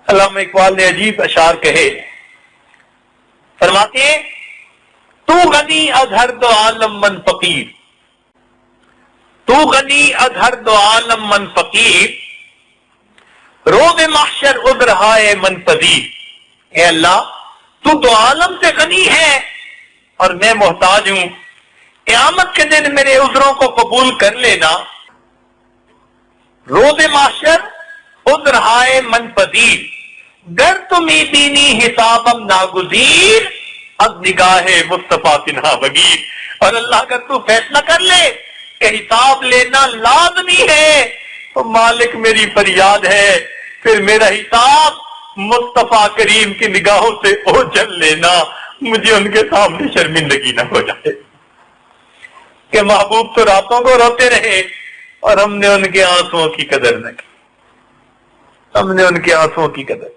علامہ اقبال نے عجیب اشعار کہے، فرماتے ہیں تو غنی از ہر دو عالم من فقیر، تو غنی از ہر دو عالم من فقیر، روز محشر عذر ہائے من پذیر۔ اے اللہ تو دو عالم سے غنی ہے اور میں محتاج ہوں، قیامت کے دن میرے عذروں کو قبول کر لینا۔ روز محشر عذر ہائے من پذیر، گر تمہیں بینی حسابم ناگزیر، از نگاہ مصطفیٰ تنہا بغیر۔ اور اللہ اگر تو فیصلہ کر لے کہ حساب لینا لازمی ہے تو مالک میری فریاد ہے، پھر میرا حساب مصطفیٰ کریم کی نگاہوں سے اوجھل لینا، مجھے ان کے سامنے شرمندگی نہ ہو جائے کہ محبوب تو راتوں کو روتے رہے اور ہم نے ان کے آنسوؤں کی قدر نہ کی، ہم نے ان کے آنسوؤں کی قدر